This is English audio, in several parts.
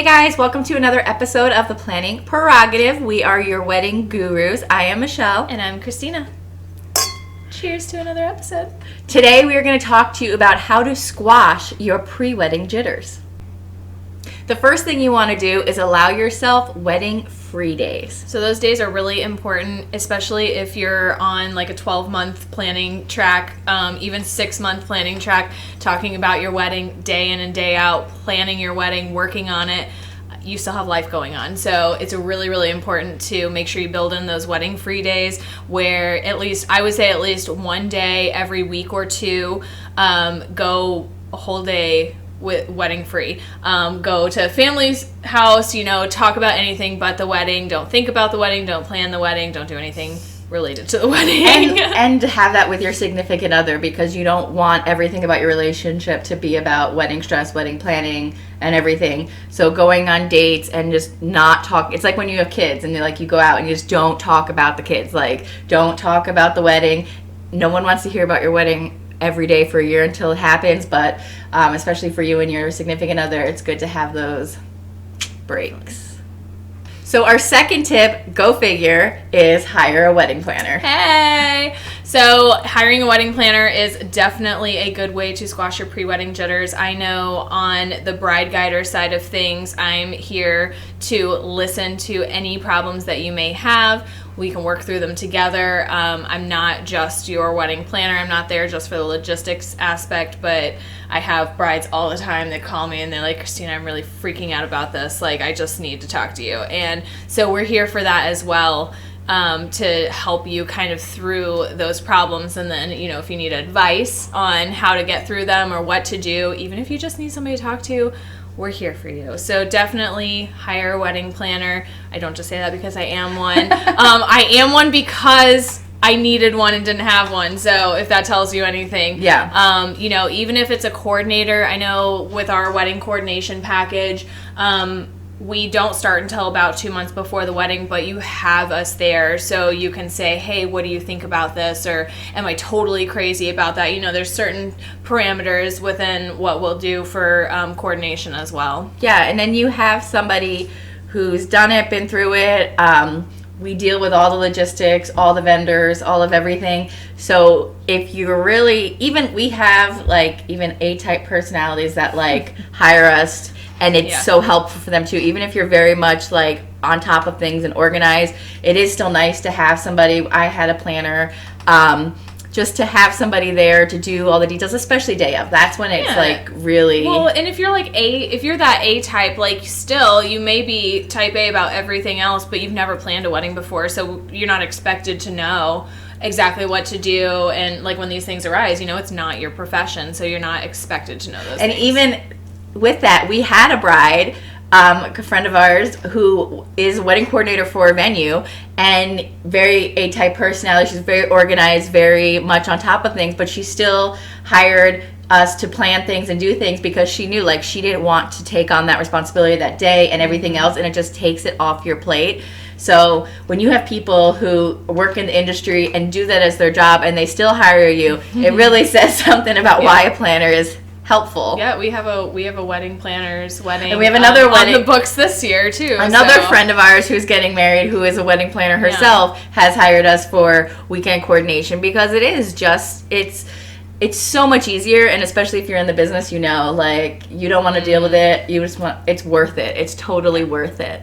guys, welcome to another episode of The Planning Prerogative. We are your wedding gurus. I am Michelle. And I'm Christina. Cheers to another episode. Today we are going to talk to you about how to squash your pre-wedding jitters. The first thing you want to do is allow yourself wedding-free days. So those days are really important, especially if you're on like a 12-month planning track, even 6-month planning track, talking about your wedding day in and day out, planning your wedding, working on it. You still have life going on. So it's really, really important to make sure you build in those wedding-free days where I would say at least one day every week or two, go a whole day with wedding free. Go to family's house, talk about anything but the wedding. Don't think about the wedding. Don't plan the wedding. Don't do anything related to the wedding. And to have that with your significant other, because you don't want everything about your relationship to be about wedding stress, wedding planning, and everything. So going on dates and just not talk. It's like when you have kids and you go out and you just don't talk about the kids. Like, don't talk about the wedding. No one wants to hear about your wedding every day for a year until it happens, but especially for you and your significant other, it's good to have those breaks. So our second tip, go figure, is hire a wedding planner. Hey! So hiring a wedding planner is definitely a good way to squash your pre-wedding jitters. I know on the bride guider side of things, I'm here to listen to any problems that you may have. We can work through them together. I'm not just your wedding planner. I'm not there just for the logistics aspect, but I have brides all the time that call me and they're like, Christina, I'm really freaking out about this. Like, I just need to talk to you. And so we're here for that as well, to help you kind of through those problems. And then, if you need advice on how to get through them or what to do, even if you just need somebody to talk to, we're here for you. So definitely hire a wedding planner. I don't just say that because I am one. I am one because I needed one and didn't have one. So if that tells you anything. Yeah. Even if it's a coordinator, I know with our wedding coordination package, we don't start until about 2 months before the wedding, but you have us there so you can say, hey, what do you think about this? Or am I totally crazy about that? There's certain parameters within what we'll do for coordination as well. Yeah, and then you have somebody who's done it, been through it. We deal with all the logistics, all the vendors, all of everything. So if you're really, we have even A-type personalities that hire us. And it's so helpful for them too. Even if you're very much on top of things and organized, it is still nice to have somebody. I had a planner, just to have somebody there to do all the details, especially day of. That's when it's really well. And if you're if you're that A type, still you may be type A about everything else, but you've never planned a wedding before, so you're not expected to know exactly what to do. And when these things arise, it's not your profession, so you're not expected to know those. And things. even with that, we had a bride, a friend of ours, who is a wedding coordinator for a venue, and very A-type personality. She's very organized, very much on top of things, but she still hired us to plan things and do things because she knew she didn't want to take on that responsibility that day and everything else, and it just takes it off your plate. So when you have people who work in the industry and do that as their job and they still hire you, it really says something about why a planner is helpful. Yeah, we have a wedding planner's wedding. And we have another wedding on the books this year too. Another friend of ours who's getting married, who is a wedding planner herself, has hired us for weekend coordination because it is just it's so much easier, and especially if you're in the business, you don't want to deal with it. You just want it's worth it. It's totally worth it.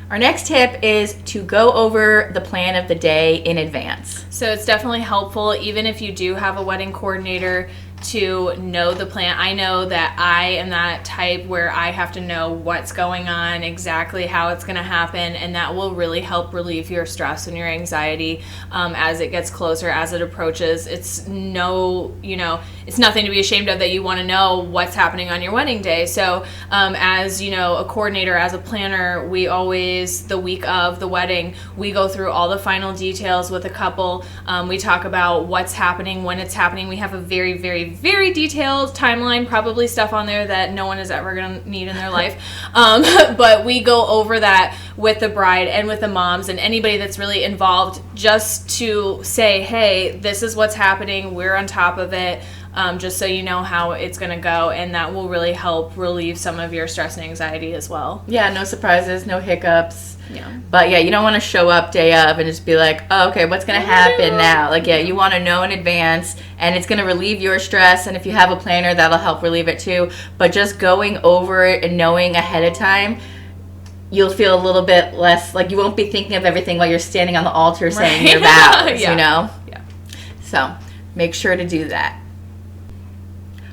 Our next tip is to go over the plan of the day in advance. So it's definitely helpful, even if you do have a wedding coordinator, to know the plan. I know that I am that type where I have to know what's going on, exactly how it's going to happen, and that will really help relieve your stress and your anxiety as it gets closer, as it approaches. It's it's nothing to be ashamed of that you want to know what's happening on your wedding day. So as a coordinator, as a planner, we always, the week of the wedding, we go through all the final details with a couple. We talk about what's happening, when it's happening. We have a very, very, very detailed timeline, probably stuff on there that no one is ever going to need in their life. But we go over that with the bride and with the moms and anybody that's really involved, just to say, hey, this is what's happening. We're on top of it. just so you know how it's going to go, and that will really help relieve some of your stress and anxiety as well. Yeah, no surprises, no hiccups. Yeah. But yeah, you don't want to show up day of and just be like, oh, okay, what's going to happen now? Like, yeah, you want to know in advance, and it's going to relieve your stress. And if you have a planner, that'll help relieve it too. But just going over it and knowing ahead of time, you'll feel a little bit less, like you won't be thinking of everything while you're standing on the altar saying your vows, Yeah. you know? Yeah. So make sure to do that.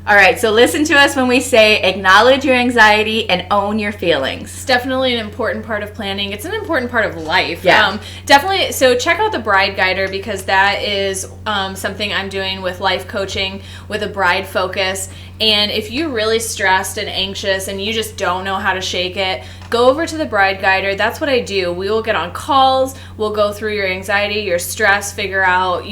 All right, so listen to us when we say acknowledge your anxiety and own your feelings. It's definitely an important part of planning. It's an important part of life. Yeah. Definitely. So check out the Bride Guider, because that is something I'm doing with life coaching with a bride focus. And if you're really stressed and anxious and you just don't know how to shake it, go over to the Bride Guider. That's what I do. We will get on calls. We'll go through your anxiety, your stress, figure out,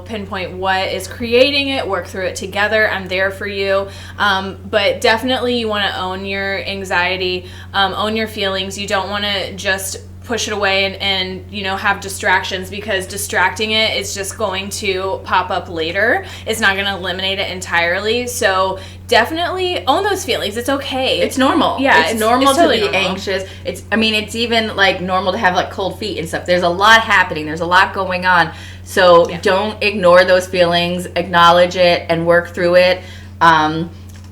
pinpoint what is creating it, work through it together. I'm there for you. But definitely you want to own your anxiety, own your feelings. You don't want to just push it away and have distractions, because distracting it is just going to pop up later. It's not going to eliminate it entirely. So definitely own those feelings. It's okay. It's normal. Yeah, it's normal it's totally to be normal. anxious. It's even like normal to have like cold feet and stuff. There's a lot happening. There's a lot going on. So don't ignore those feelings. Acknowledge it and work through it.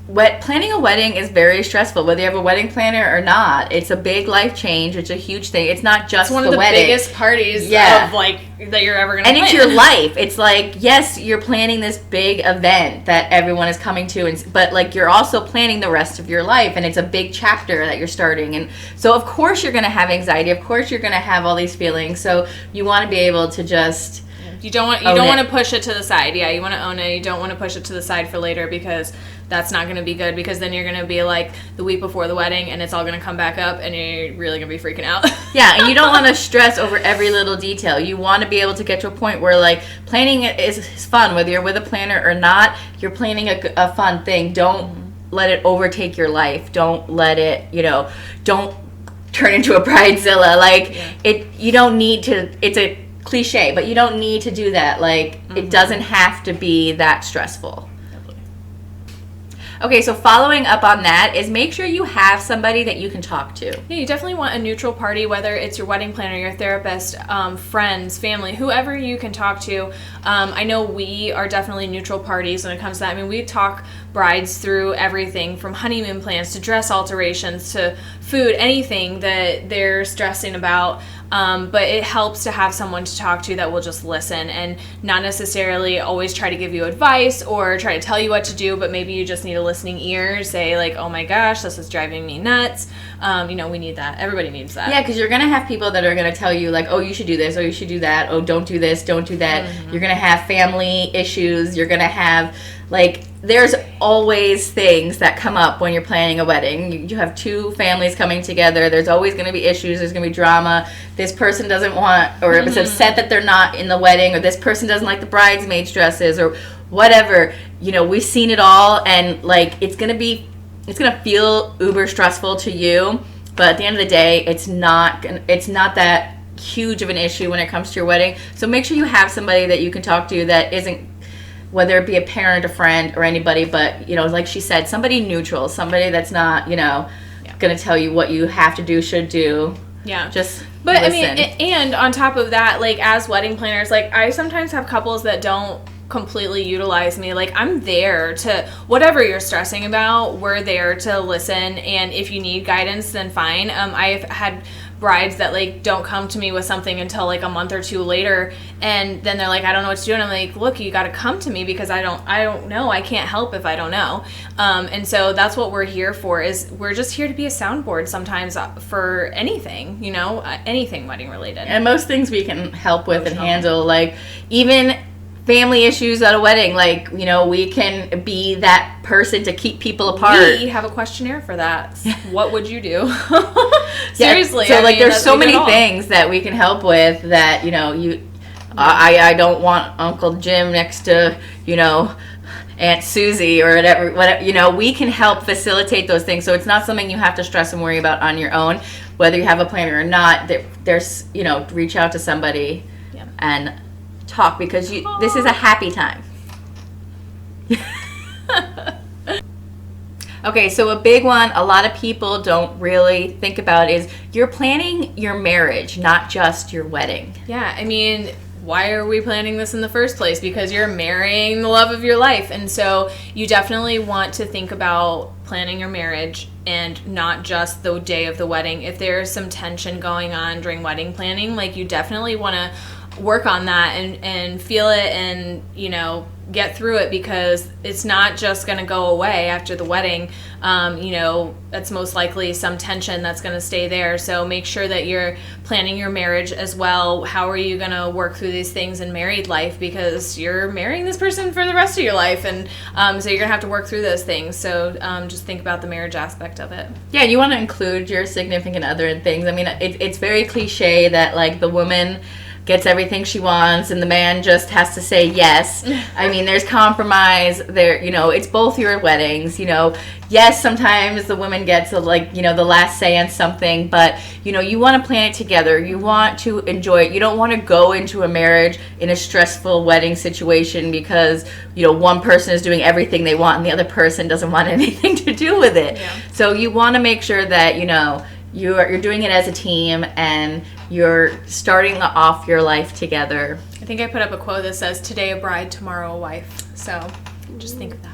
Planning a wedding is very stressful, whether you have a wedding planner or not. It's a big life change. It's a huge thing. It's not just It's one of the wedding. biggest parties of that you're ever going to And plan. it's your life. It's like, yes, you're planning this big event that everyone is coming to, but like you're also planning the rest of your life, and it's a big chapter that you're starting. And so of course you're going to have anxiety. Of course you're going to have all these feelings. So you want to be able to just You don't want to push it to the side. Yeah, you want to own it. You don't want to push it to the side for later, because that's not going to be good, because then you're going to be like the week before the wedding and it's all going to come back up and you're really going to be freaking out. Yeah, and you don't want to stress over every little detail. You want to be able to get to a point where like planning it is fun, whether you're with a planner or not. You're planning a fun thing. Don't let it overtake your life. Don't let it, don't turn into a bridezilla. Like you don't need to, it's a cliche, but you don't need to do that. Like it doesn't have to be that stressful. Okay, so following up on that is make sure you have somebody that you can talk to. Yeah, you definitely want a neutral party, whether it's your wedding planner, your therapist, friends, family, whoever you can talk to. I know we are definitely neutral parties when it comes to that. I mean, we talk brides through everything from honeymoon plans to dress alterations to food, anything that they're stressing about. But it helps to have someone to talk to that will just listen and not necessarily always try to give you advice or try to tell you what to do, but maybe you just need a listening ear. Say like, oh my gosh, this is driving me nuts. We need that. Everybody needs that. Yeah, because you're going to have people that are going to tell you like, oh, you should do this, oh, you should do that, oh, don't do this, don't do that. You're going to have family issues. You're going to have there's always things that come up when you're planning a wedding. You have two families coming together. There's always going to be issues. There's going to be drama. This person doesn't want, or is upset that they're not in the wedding, or this person doesn't like the bridesmaids' dresses, or whatever. We've seen it all, and it's going to feel uber stressful to you. But at the end of the day, it's not that huge of an issue when it comes to your wedding. So make sure you have somebody that you can talk to that isn't, whether it be a parent, a friend, or anybody, but, like she said, somebody neutral, somebody that's not, going to tell you what you have to do, should do. Yeah. But listen. I mean, and on top of that, as wedding planners, I sometimes have couples that don't completely utilize me. I'm there to, whatever you're stressing about, we're there to listen, and if you need guidance, then fine. I've had brides that don't come to me with something until a month or two later, and then they're like, I don't know what to do, and I'm like, look, you got to come to me, because I don't know. I can't help if I don't know. And so that's what we're here for, is we're just here to be a soundboard sometimes for anything, anything wedding related. And most things we can help with and handle, even family issues at a wedding, we can be that person to keep people apart. We have a questionnaire for that. What would you do? Seriously. So there's so many things that we can help with that, I don't want Uncle Jim next to, Aunt Susie or whatever, we can help facilitate those things. So it's not something you have to stress and worry about on your own, whether you have a planner or not. There's, reach out to somebody and talk, because this is a happy time. Okay, so a big one a lot of people don't really think about is you're planning your marriage, not just your wedding. Yeah, I mean, why are we planning this in the first place? Because you're marrying the love of your life. And so you definitely want to think about planning your marriage and not just the day of the wedding. If there's some tension going on during wedding planning, like, you definitely want to work on that and feel it and, you know, get through it, because it's not just going to go away after the wedding. You know, that's most likely some tension that's going to stay there. So make sure that you're planning your marriage as well. How are you going to work through these things in married life? Because you're marrying this person for the rest of your life. And so you're going to have to work through those things. So just think about the marriage aspect of it. Yeah, you want to include your significant other in things. I mean, it's very cliche that, like, the woman gets everything she wants and the man just has to say yes. I mean, there's compromise there, you know, it's both your weddings, you know. Yes, sometimes the woman gets the last say on something, but, you know, you want to plan it together. You want to enjoy it. You don't want to go into a marriage in a stressful wedding situation because, you know, one person is doing everything they want and the other person doesn't want anything to do with it. Yeah. So you want to make sure that, you know, you're doing it as a team and you're starting off your life together. I think I put up a quote that says, "Today a bride, tomorrow a wife." So just think of that.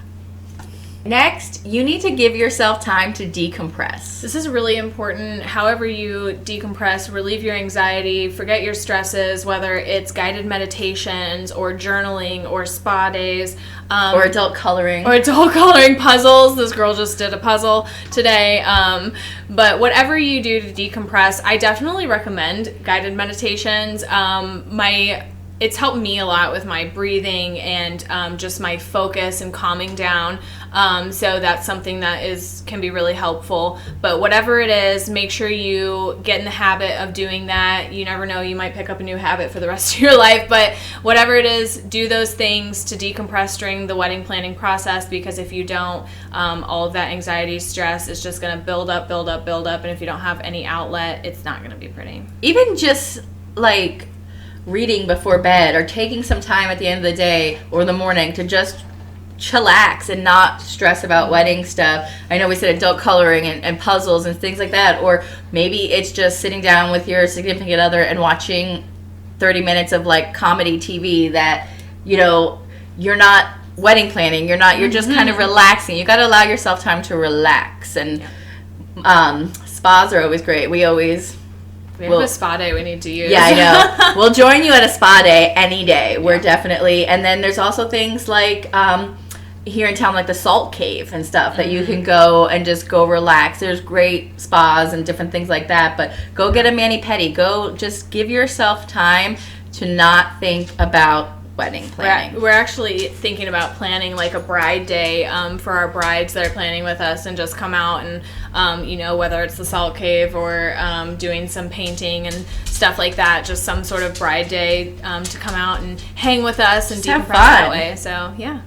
Next, you need to give yourself time to decompress. This is really important. However you decompress, relieve your anxiety, forget your stresses, whether it's guided meditations or journaling or spa days. Or adult coloring. Or adult coloring puzzles. This girl just did a puzzle today. But whatever you do to decompress, I definitely recommend guided meditations. It's helped me a lot with my breathing and just my focus and calming down. So that's something that can be really helpful. But whatever it is, make sure you get in the habit of doing that. You never know, you might pick up a new habit for the rest of your life. But whatever it is, do those things to decompress during the wedding planning process, because if you don't, all of that anxiety, stress is just going to build up. And if you don't have any outlet, it's not going to be pretty. Even just like reading before bed or taking some time at the end of the day or the morning to just chillax and not stress about wedding stuff. I know we said adult coloring and puzzles and things like that, or maybe it's just sitting down with your significant other and watching 30 minutes of like comedy TV that, you know, you're not wedding planning, you're just kind of relaxing. You got to allow yourself time to relax. And spas are always great. We have a spa day we need to use. Yeah, I know. We'll join you at a spa day any day. We're definitely. And then there's also things like here in town, like the Salt Cave and stuff that you can go and just go relax. There's great spas and different things like that. But go get a mani-pedi. Go just give yourself time to not think about wedding planning. We're actually thinking about planning like a bride day for our brides that are planning with us, and just come out and you know, whether it's the Salt Cave or doing some painting and stuff like that, just some sort of bride day to come out and hang with us and decompress that way. So yeah.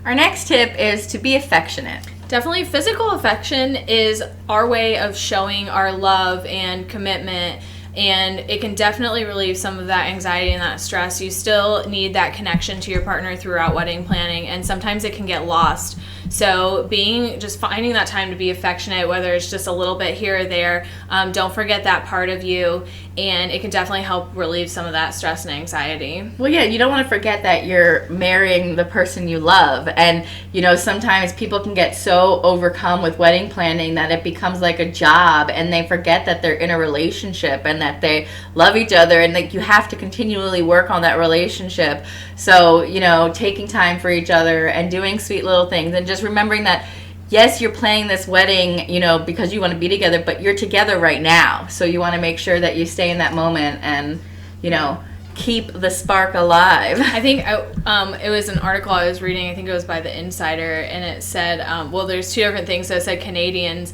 Our next tip is to be affectionate. Definitely, physical affection is our way of showing our love and commitment, and it can definitely relieve some of that anxiety and that stress. You still need that connection to your partner throughout wedding planning, and sometimes it can get lost. So finding that time to be affectionate, whether it's just a little bit here or there, don't forget that part of you, and it can definitely help relieve some of that stress and anxiety. Well, yeah, you don't want to forget that you're marrying the person you love. And, you know, sometimes people can get so overcome with wedding planning that it becomes like a job, and they forget that they're in a relationship and that they love each other, and that you have to continually work on that relationship. So, you know, taking time for each other and doing sweet little things, and just remembering that, yes, you're planning this wedding, you know, because you want to be together, but you're together right now. So you want to make sure that you stay in that moment and, you know, keep the spark alive. I think it was an article I was reading, I think it was by The Insider, and it said, well, there's two different things. So it said Canadians,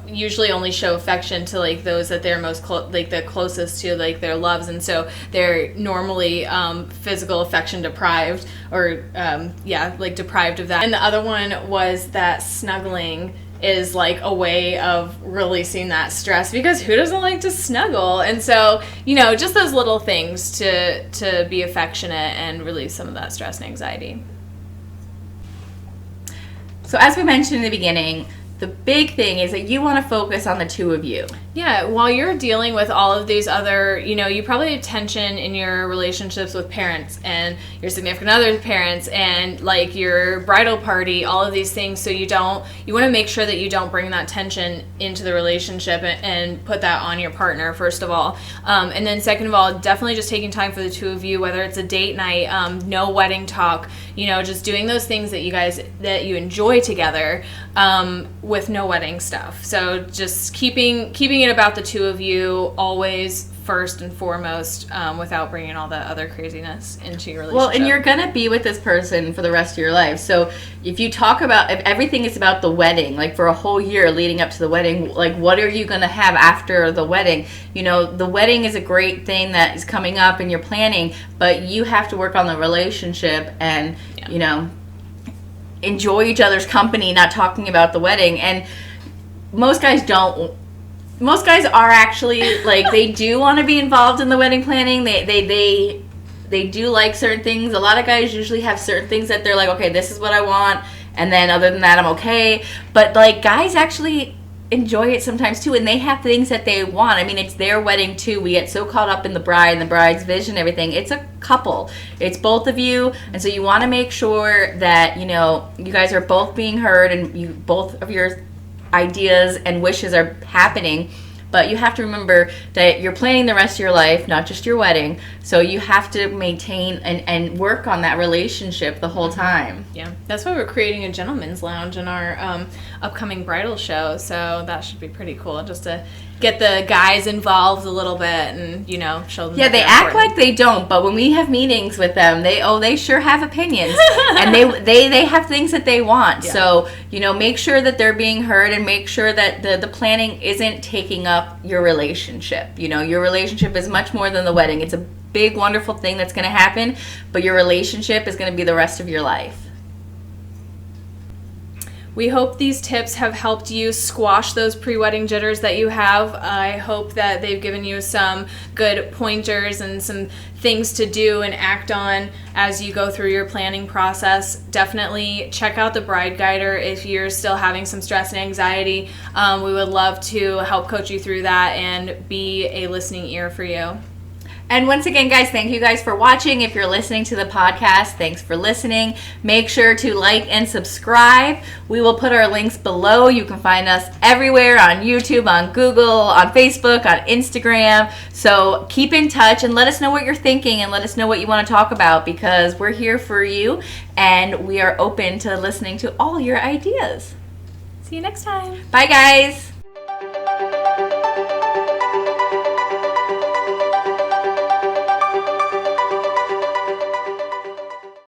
usually only show affection to like those that they're most the closest to, like their loves, and so they're normally physical affection deprived, or deprived of that. And the other one was that snuggling is like a way of releasing that stress, because who doesn't like to snuggle? And so, you know, just those little things to be affectionate and release some of that stress and anxiety. So as we mentioned in the beginning, the big thing is that you want to focus on the two of you. Yeah, while you're dealing with all of these other, you probably have tension in your relationships with parents and your significant other's parents and like your bridal party, all of these things. So you want to make sure that you don't bring that tension into the relationship and put that on your partner, first of all. And then second of all, definitely just taking time for the two of you, whether it's a date night, no wedding talk, just doing those things that you enjoy together, with no wedding stuff. So just keeping it about the two of you always first and foremost, without bringing all the other craziness into your relationship. Well, and you're gonna be with this person for the rest of your life. So if everything is about the wedding, like for a whole year leading up to the wedding, like what are you gonna have after the wedding? The wedding is a great thing that is coming up and you're planning, but you have to work on the relationship and enjoy each other's company, not talking about the wedding. And most guys are actually like, they do want to be involved in the wedding planning. They do like certain things. A lot of guys usually have certain things that they're like, okay, this is what I want, and then other than that I'm okay. But like, guys actually enjoy it sometimes too, and they have things that they want. I mean, it's their wedding too. We get so caught up in the bride and the bride's vision, everything. It's a couple, it's both of you, and so you want to make sure that you guys are both being heard and both of your ideas and wishes are happening. But you have to remember that you're planning the rest of your life, not just your wedding. So you have to maintain and work on that relationship the whole time. Yeah, that's why we're creating a gentleman's lounge in our upcoming bridal show. So that should be pretty cool, just to get the guys involved a little bit and show them. Yeah, they act like they don't, but when we have meetings with them, they sure have opinions, and they have things that they want. Yeah. So make sure that they're being heard, and make sure that the planning isn't taking up your relationship. Your relationship is much more than the wedding. It's a big, wonderful thing that's going to happen, but your relationship is going to be the rest of your life. We hope these tips have helped you squash those pre-wedding jitters that you have. I hope that they've given you some good pointers and some things to do and act on as you go through your planning process. Definitely check out the Bride Guider if you're still having some stress and anxiety. We would love to help coach you through that and be a listening ear for you. And once again, guys, thank you guys for watching. If you're listening to the podcast, thanks for listening. Make sure to like and subscribe. We will put our links below. You can find us everywhere, on YouTube, on Google, on Facebook, on Instagram. So keep in touch and let us know what you're thinking and let us know what you want to talk about, because we're here for you and we are open to listening to all your ideas. See you next time. Bye, guys.